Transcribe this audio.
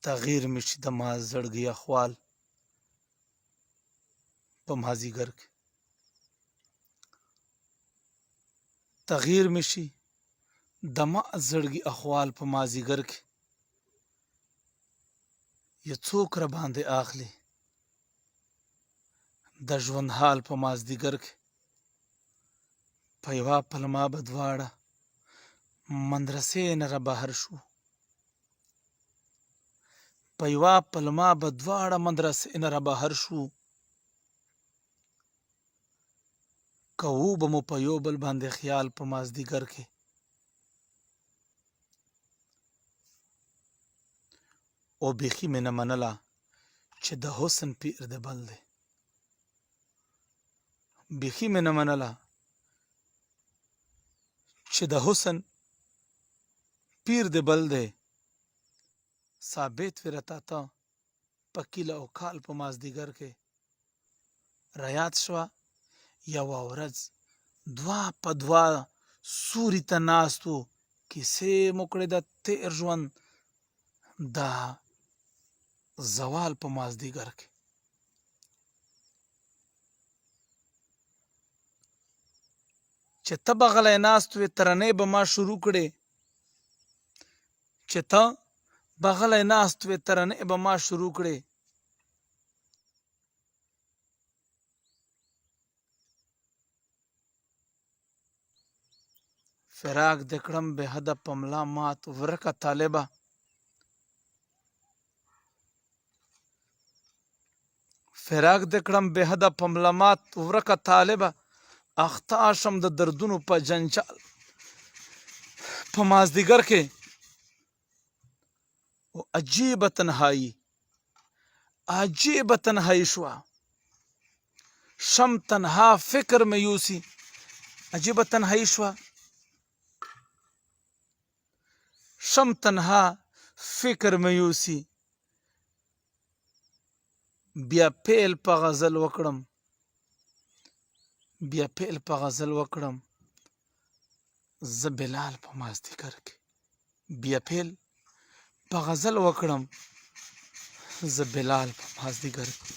تغییر مې شي د ما زړګي احوال په مازدیګر کې. تغییر مې شي د ما زړګي احوال په مازدیګر کې. یو څوک را باندې اخلي د ژوند حال په مازدیګر کې. په یوه پلمه به دواړه مدرسې نه را بهر شو. په یوه پلمه به دواړه مدرسې نه را بهر شو. کوو به مو په یو بل باندې خیال په مازدیګر کې. او بیخي مې نه منله چې د حسن پیر د بل دی. بیخي مې نه منله چې د حسن پیر د بل دی. ثابت وي راته ته په کیله او کال په مازدیګر کې. رایاد شوه یوه ورځ دوه په دوه سوري ته ناست وو. کیسې مو کړې د تېر ژوند د زوال په مازدیګر کې. چې ته به غلی ناست وې ترانې به ما شروع کړې. چې ته به غلی ناست وې ترانې به ما شروع کړې. فراق دې کړم بې حده په ملا مات ورکه طالبه. فراق دې کړم بې حده په ملا مات ورکه طالبه. اخته شم د دردونو په جنجال په مازدیګر کې. او عجیبه تنهایی شوه. شم تنها فکر مې یوسي. عجیبه تنهایی شوه. شم تنها فکر مې یوسي. بیا پیل په غزل وکړم. زه بلال په مازدیګر کې. بیا پیل په غزل وکړم. زه بلال په مازدیګر کې.